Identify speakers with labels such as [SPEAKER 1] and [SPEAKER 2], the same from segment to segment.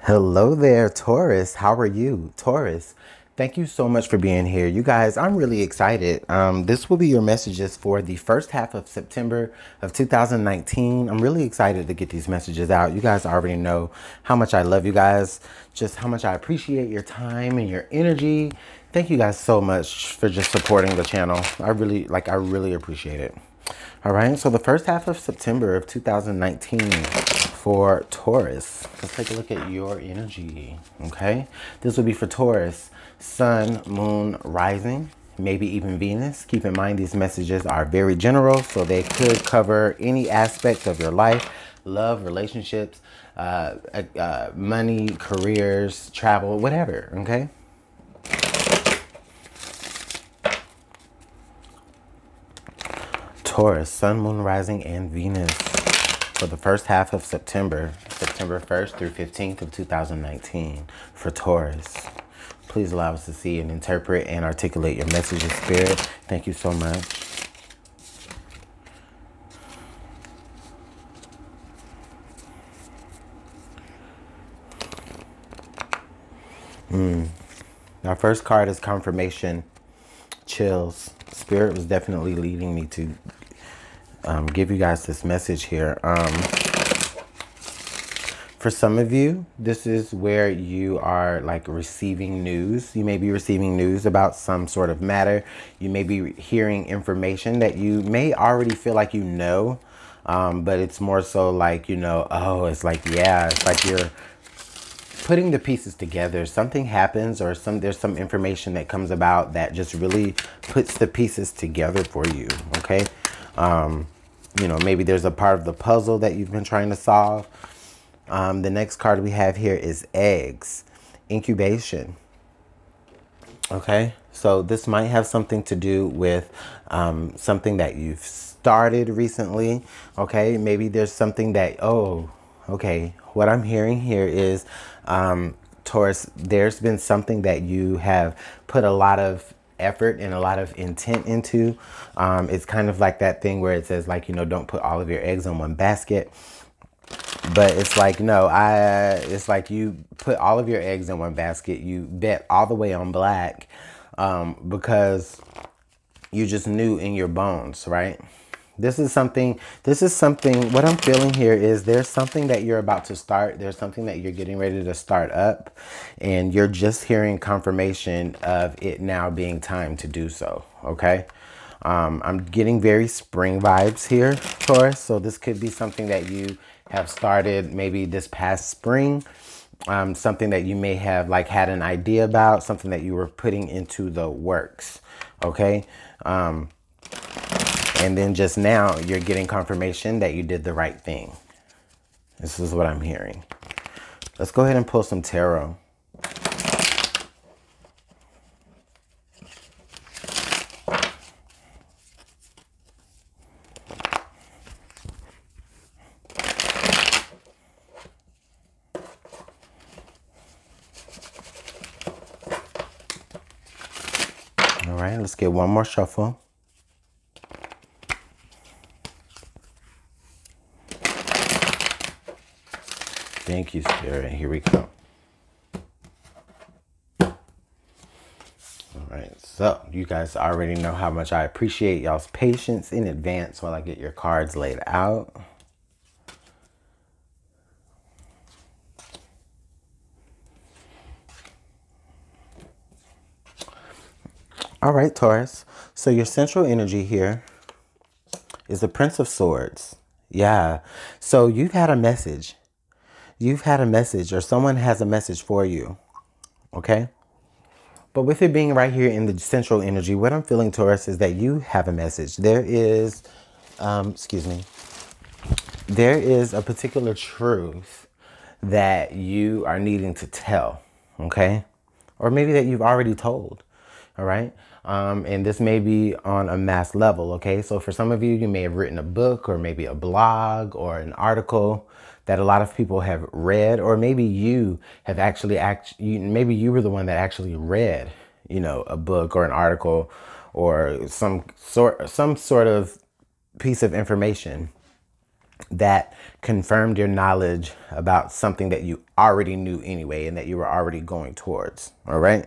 [SPEAKER 1] Hello there, Taurus. How are you? Taurus, thank you so much for being here. You guys, I'm really excited. This will be your messages for the first half of September of 2019. I'm really excited to get these messages out. You guys already know how much I love you guys, just how much I appreciate your time and your energy. Thank you guys so much for just supporting the channel. I really appreciate it. All right, so the first half of September of 2019 for Taurus. Let's take a look at your energy, okay? This will be for Taurus, Sun, Moon, Rising, maybe even Venus. Keep in mind these messages are very general, so they could cover any aspect of your life, love, relationships, money, careers, travel, whatever, okay? Taurus, Sun, Moon, Rising, and Venus for the first half of September, September 1st through 15th of 2019 for Taurus. Please allow us to see and interpret and articulate your messages, Spirit. Thank you so much. Our first card is confirmation, chills. Spirit was definitely leading me to give you guys this message here. For some of you, this is where you are like receiving news. You may be receiving news about some sort of matter. You may be hearing information that you may already feel like you know, but it's more so like, you know, oh, it's like, yeah, it's like you're putting the pieces together. Something happens or there's some information that comes about that just really puts the pieces together for you, okay? You know, maybe there's a part of the puzzle that you've been trying to solve. The next card we have here is eggs, incubation. Okay, so this might have something to do with something that you've started recently. Okay, maybe there's something that, oh, okay, what I'm hearing here is, Taurus, there's been something that you have put a lot of effort and a lot of intent into. It's kind of like that thing where it says, like, you know, don't put all of your eggs in one basket. But it's like, no, it's like you put all of your eggs in one basket. You bet all the way on black because you just knew in your bones, right? This is something, what I'm feeling here is there's something that you're about to start. There's something that you're getting ready to start up. And you're just hearing confirmation of it now being time to do so, okay? I'm getting very spring vibes here, Taurus. So this could be something that you have started maybe this past spring. Something that you may have like had an idea about, something that you were putting into the works, okay? And then just now you're getting confirmation that you did the right thing. This is what I'm hearing. Let's go ahead and pull some tarot. All right, let's get one more shuffle. Thank you, Spirit. Here we go. All right, so you guys already know how much I appreciate y'all's patience in advance while I get your cards laid out. All right, Taurus. So your central energy here is the Prince of Swords. Yeah. So you've had a message. You've had a message, or someone has a message for you. Okay? But with it being right here in the central energy, what I'm feeling, Taurus, is that you have a message. There is, there is a particular truth that you are needing to tell. Okay? Or maybe that you've already told. All right. And this may be on a mass level. Okay. So for some of you, you may have written a book or maybe a blog or an article that a lot of people have read, or maybe you have actually, maybe you were the one that actually read, you know, a book or an article or some sort of piece of information that confirmed your knowledge about something that you already knew anyway and that you were already going towards. All right.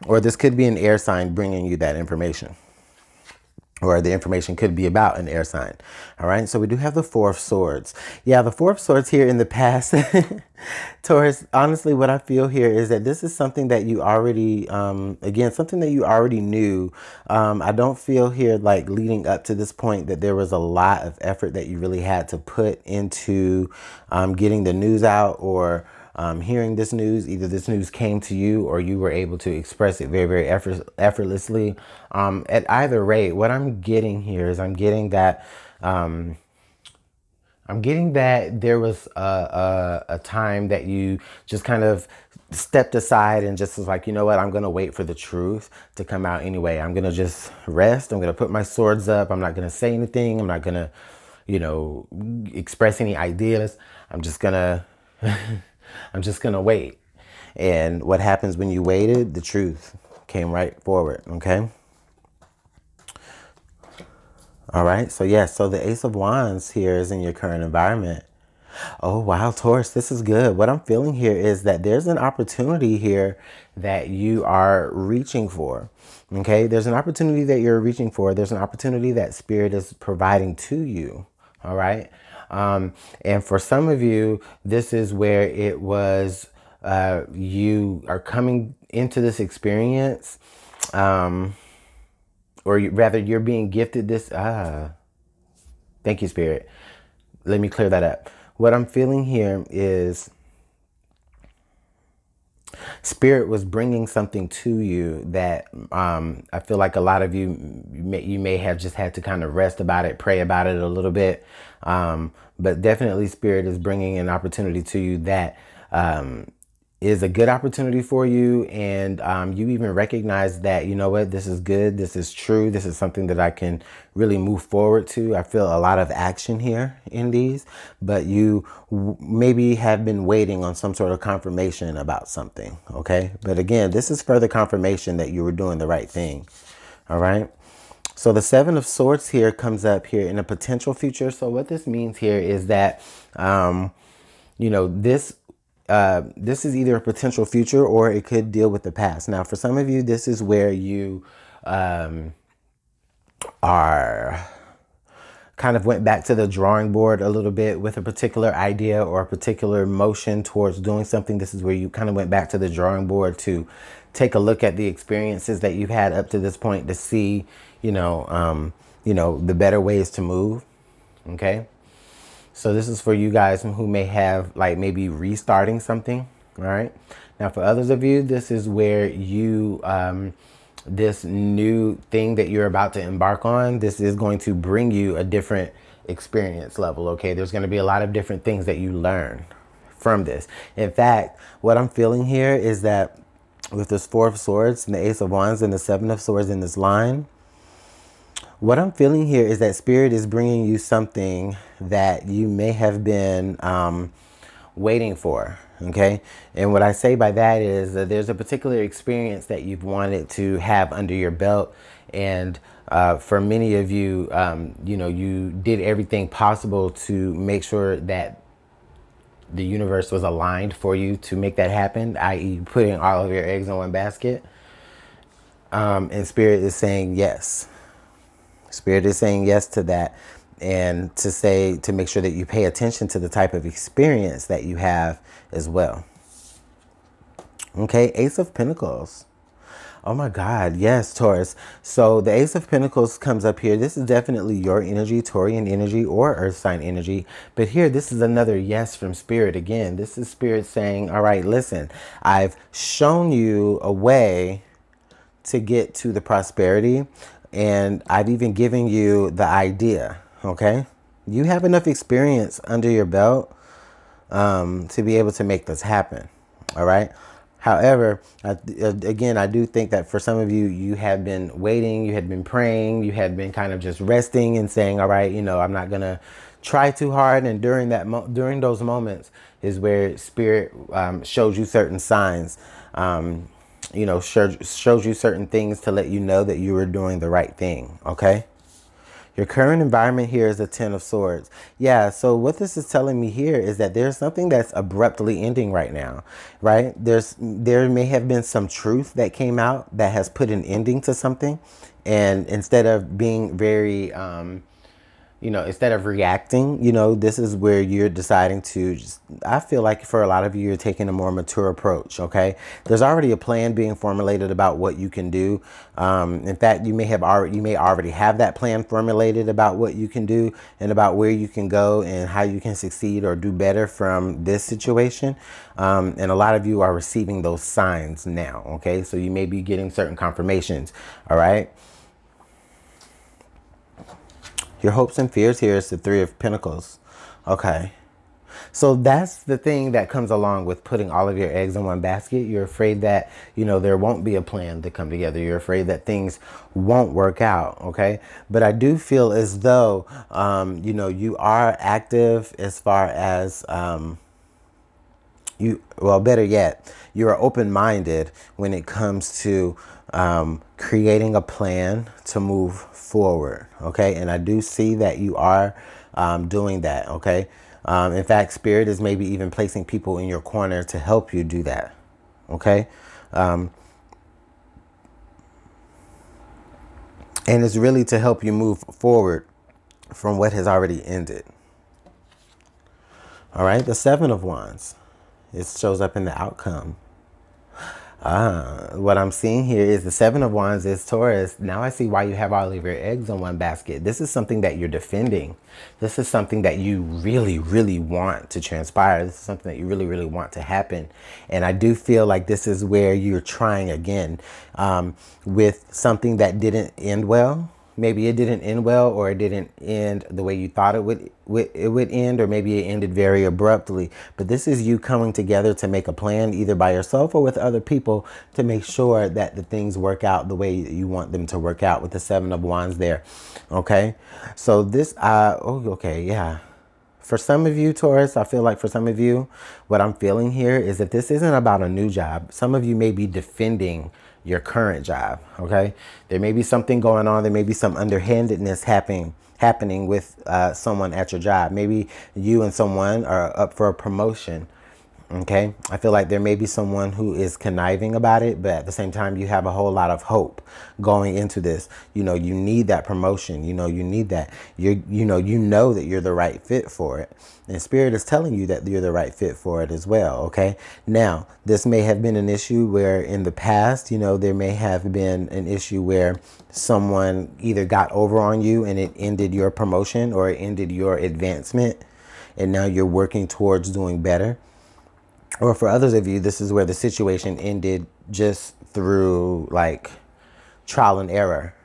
[SPEAKER 1] Or this could be an air sign bringing you that information. Or the information could be about an air sign. All right. So we do have the Four of Swords. Yeah, the Four of Swords here in the past. Taurus, honestly, what I feel here is that this is something that you already, again, something that you already knew. I don't feel here like leading up to this point that there was a lot of effort that you really had to put into getting the news out or hearing this news. Either this news came to you or you were able to express it very, very effortlessly. At either rate, what I'm getting here is I'm getting that there was a time that you just kind of stepped aside and just was like, you know what, I'm going to wait for the truth to come out anyway. I'm going to just rest. I'm going to put my swords up. I'm not going to say anything. I'm not going to, you know, express any ideas. I'm just going to I'm just going to wait. And what happens when you waited? The truth came right forward. Okay. All right. So yes. So the Ace of Wands here is in your current environment. Oh, wow, Taurus, this is good. What I'm feeling here is that there's an opportunity here that you are reaching for. Okay. There's an opportunity that you're reaching for. There's an opportunity that Spirit is providing to you. All right. And for some of you, this is where it was, you are coming into this experience, or rather you're being gifted this. Thank you, Spirit. Let me clear that up. What I'm feeling here is Spirit was bringing something to you that I feel like a lot of you may have just had to kind of rest about it, pray about it a little bit. But definitely Spirit is bringing an opportunity to you that is a good opportunity for you. And you even recognize that, you know what, this is good. This is true. This is something that I can really move forward to. I feel a lot of action here in these, but you maybe have been waiting on some sort of confirmation about something. Okay. But again, this is further confirmation that you were doing the right thing. All right. So the Seven of Swords here comes up here in a potential future. So what this means here is that, you know, this is either a potential future or it could deal with the past. Now, for some of you, this is where you are kind of went back to the drawing board a little bit with a particular idea or a particular motion towards doing something. This is where you kind of went back to the drawing board to take a look at the experiences that you've had up to this point to see, you know, the better ways to move. Okay. So this is for you guys who may have like maybe restarting something. All right. Now, for others of you, this is where you, this new thing that you're about to embark on, this is going to bring you a different experience level. Okay. There's going to be a lot of different things that you learn from this. In fact, what I'm feeling here is that with this Four of Swords and the Ace of Wands and the Seven of Swords in this line, what I'm feeling here is that Spirit is bringing you something that you may have been waiting for. Okay. And what I say by that is that there's a particular experience that you've wanted to have under your belt. And for many of you, you know, you did everything possible to make sure that the universe was aligned for you to make that happen, i.e. putting all of your eggs in one basket. And Spirit is saying yes. Spirit is saying yes to that, and to make sure that you pay attention to the type of experience that you have as well. Okay, Ace of Pentacles. Oh my God, yes, Taurus. So the Ace of Pentacles comes up here. This is definitely your energy, Taurian energy or Earth sign energy. But here, this is another yes from Spirit. Again, this is Spirit saying, all right, listen, I've shown you a way to get to the prosperity. And I've even given you the idea, okay? You have enough experience under your belt to be able to make this happen, all right? However, again, I do think that for some of you, you have been waiting, you had been praying, you had been kind of just resting and saying, all right, you know, I'm not going to try too hard. And during during those moments is where Spirit shows you certain signs, you know, shows you certain things to let you know that you were doing the right thing. Okay. Your current environment here is the Ten of Swords. Yeah, so what this is telling me here is that there's something that's abruptly ending right now, right? There may have been some truth that came out that has put an ending to something. And instead of being very, you know, instead of reacting, you know, this is where you're deciding to just, I feel like for a lot of you, you're taking a more mature approach, okay? There's already a plan being formulated about what you can do. In fact, you may already have that plan formulated about what you can do and about where you can go and how you can succeed or do better from this situation. And a lot of you are receiving those signs now, okay? So you may be getting certain confirmations, all right? Your hopes and fears here is the Three of Pentacles. Okay. So that's the thing that comes along with putting all of your eggs in one basket. You're afraid that, you know, there won't be a plan to come together. You're afraid that things won't work out. Okay. But I do feel as though, you know, you are active as far as, well, better yet, you are open-minded when it comes to creating a plan to move forward. Okay. And I do see that you are doing that. Okay. In fact, Spirit is maybe even placing people in your corner to help you do that. Okay. And it's really to help you move forward from what has already ended. All right. The Seven of Wands. It shows up in the outcome. What I'm seeing here is the Seven of Wands is Taurus. Now I see why you have all of your eggs in one basket. This is something that you're defending. This is something that you really, really want to transpire. This is something that you really, really want to happen. And I do feel like this is where you're trying again with something that didn't end well. Maybe it didn't end well, or it didn't end the way you thought it would end, or maybe it ended very abruptly. But this is you coming together to make a plan, either by yourself or with other people, to make sure that the things work out the way you want them to work out, with the Seven of Wands there. Okay, so this, okay, yeah. For some of you, Taurus, I feel like for some of you, what I'm feeling here is that this isn't about a new job. Some of you may be defending your current job, okay? There may be something going on. There may be some underhandedness happening with someone at your job. Maybe you and someone are up for a promotion, okay? I feel like there may be someone who is conniving about it, but at the same time, you have a whole lot of hope going into this. You know, you need that promotion. You know, you need that. You know that you're the right fit for it. And Spirit is telling you that you're the right fit for it as well, okay? Now, this may have been an issue where in the past, you know, there may have been an issue where someone either got over on you and it ended your promotion or it ended your advancement, and now you're working towards doing better. Or for others of you, this is where the situation ended just through like trial and error,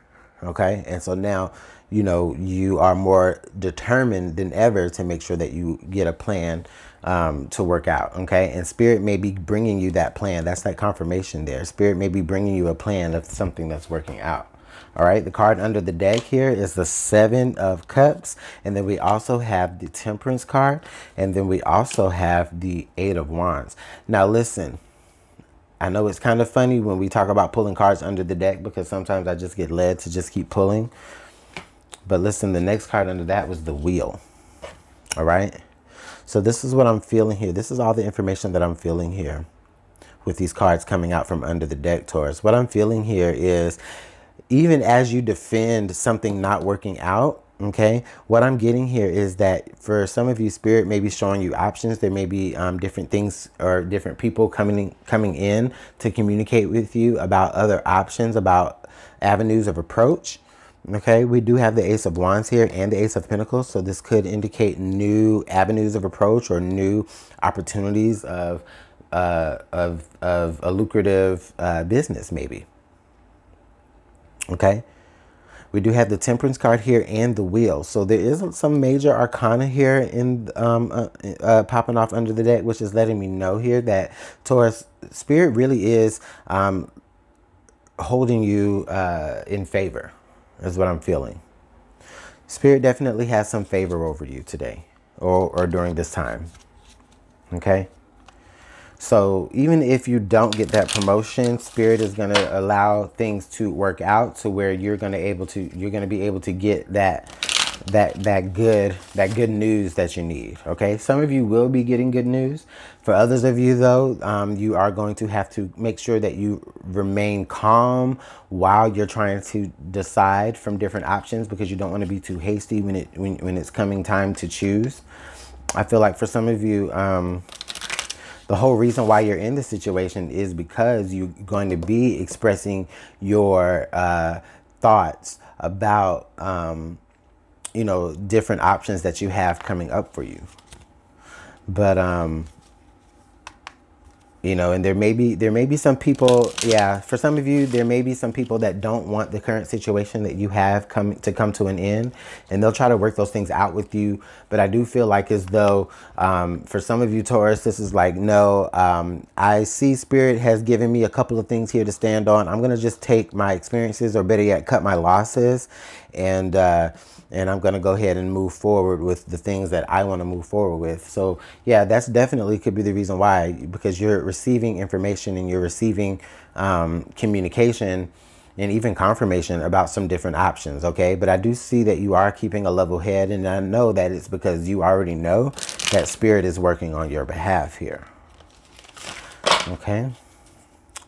[SPEAKER 1] okay? And so now, you know, you are more determined than ever to make sure that you get a plan to work out, okay? And Spirit may be bringing you that plan. That's that confirmation there. Spirit may be bringing you a plan of something that's working out. All right, the card under the deck here is the Seven of Cups. And then we also have the Temperance card. And then we also have the Eight of Wands. Now, listen, I know it's kind of funny when we talk about pulling cards under the deck, because sometimes I just get led to just keep pulling. But listen, the next card under that was the Wheel. All right. So this is what I'm feeling here. This is all the information that I'm feeling here with these cards coming out from under the deck, Taurus. What I'm feeling here is, even as you defend something not working out, okay, what I'm getting here is that for some of you, Spirit may be showing you options. There may be different things or different people coming in to communicate with you about other options, about avenues of approach. Okay, we do have the Ace of Wands here and the Ace of Pentacles. So this could indicate new avenues of approach or new opportunities of a lucrative business, maybe. Okay, we do have the Temperance card here and the Wheel. So there is some major arcana here in popping off under the deck, which is letting me know here that Taurus, Spirit really is holding you in favor, is what I'm feeling. Spirit definitely has some favor over you today or during this time. Okay. So even if you don't get that promotion, Spirit is going to allow things to work out to where you're going to be able to get that good news that you need. Okay, some of you will be getting good news. For others of you though, you are going to have to make sure that you remain calm while you're trying to decide from different options, because you don't want to be too hasty when it's coming time to choose. I feel like for some of you, the whole reason why you're in this situation is because you're going to be expressing your thoughts about, you know, different options that you have coming up for you. But, you know, and there may be some people, yeah, for some of you, there may be some people that don't want the current situation that you have come to an end, and they'll try to work those things out with you. But I do feel like as though, for some of you Taurus, this is like, no, I see Spirit has given me a couple of things here to stand on. I'm going to just take my experiences, or better yet, cut my losses, and I'm going to go ahead and move forward with the things that I want to move forward with. So yeah, that's definitely could be the reason why, because you're receiving information and you're receiving communication and even confirmation about some different options. Okay, but I do see that you are keeping a level head, and I know that it's because you already know that Spirit is working on your behalf here. Okay,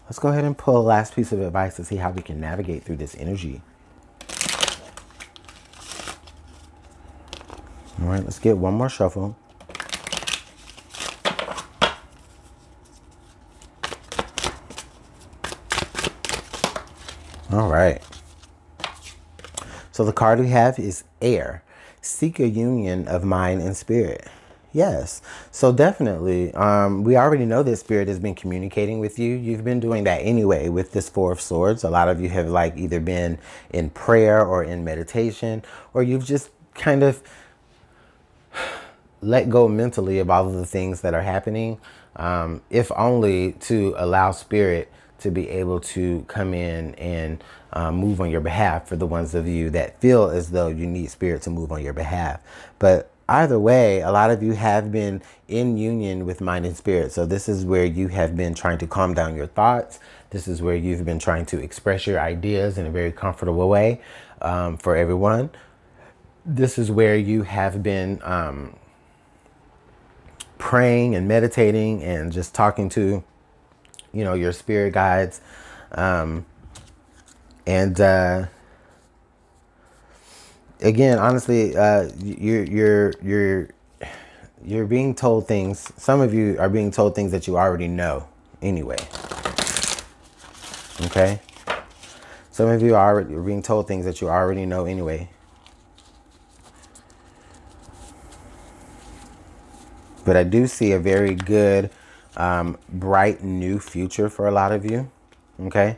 [SPEAKER 1] let's go ahead and pull a last piece of advice to see how we can navigate through this energy. All right, let's get one more shuffle. All right. So the card we have is Air. Seek a union of mind and spirit. Yes. So definitely, we already know that Spirit has been communicating with you. You've been doing that anyway with this Four of Swords. A lot of you have like either been in prayer or in meditation, or you've just kind of let go mentally of all of the things that are happening, if only to allow Spirit to be able to come in and move on your behalf, for the ones of you that feel as though you need Spirit to move on your behalf. But either way, a lot of you have been in union with mind and spirit. So this is where you have been trying to calm down your thoughts. This is where you've been trying to express your ideas in a very comfortable way for everyone. This is where you have been praying and meditating and just talking to, you know, your spirit guides. Again, honestly, you're being told things. Some of you are being told things that you already know anyway. Okay? Some of you are being told things that you already know anyway. But I do see a very good, bright new future for a lot of you. Okay?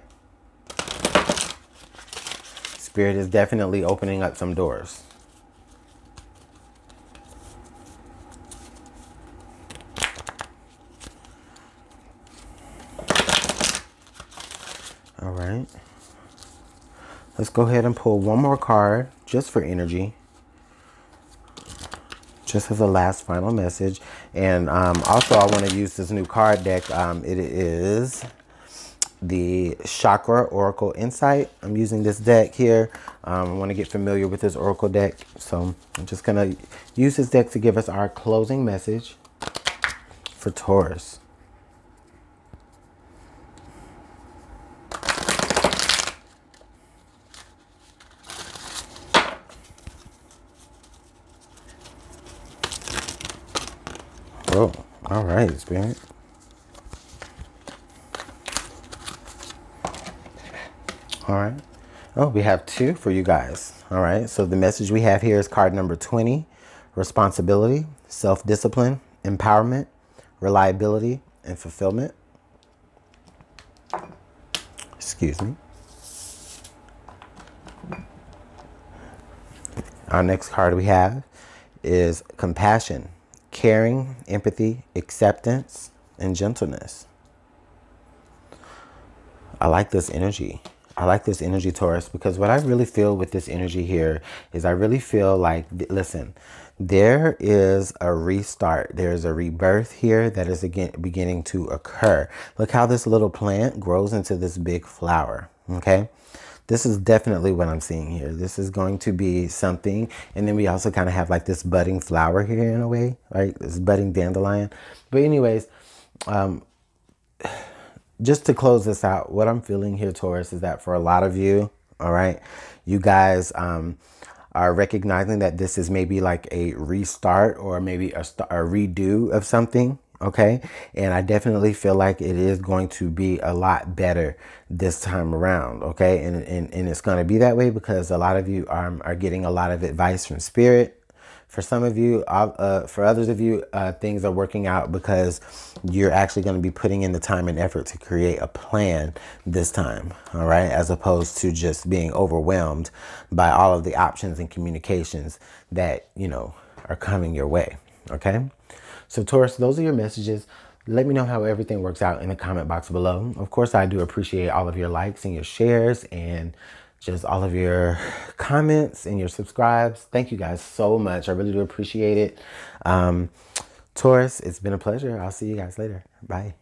[SPEAKER 1] Spirit is definitely opening up some doors. All right. Let's go ahead and pull one more card just for energy, just as a last final message. And also I want to use this new card deck. It is the Chakra Oracle Insight. I'm using this deck here. I want to get familiar with this Oracle deck. So I'm just going to use this deck to give us our closing message for Taurus. Oh, all right, Spirit. All right. Oh, we have two for you guys. All right. So the message we have here is card number 20, responsibility, self-discipline, empowerment, reliability, and fulfillment. Excuse me. Our next card we have is compassion, caring, empathy, acceptance, and gentleness. I like this energy. I like this energy, Taurus, because what I really feel with this energy here is I really feel like, listen, There is a restart. There's a rebirth here that is again beginning to occur. Look how this little plant grows into this big flower. Okay. This is definitely what I'm seeing here. This is going to be something. And then we also kind of have like this budding flower here in a way, right? This budding dandelion. But anyways, just to close this out, what I'm feeling here, Taurus, is that for a lot of you, all right, you guys are recognizing that this is maybe like a restart or maybe a redo of something. Okay. And I definitely feel like it is going to be a lot better this time around. Okay. And it's going to be that way because a lot of you are getting a lot of advice from spirit. For some of you, for others of you, things are working out because you're actually going to be putting in the time and effort to create a plan this time, all right? As opposed to just being overwhelmed by all of the options and communications that, you know, are coming your way, okay? So Taurus, those are your messages. Let me know how everything works out in the comment box below. Of course, I do appreciate all of your likes and your shares and just all of your comments and your subscribes. Thank you guys so much. I really do appreciate it. Taurus, it's been a pleasure. I'll see you guys later. Bye.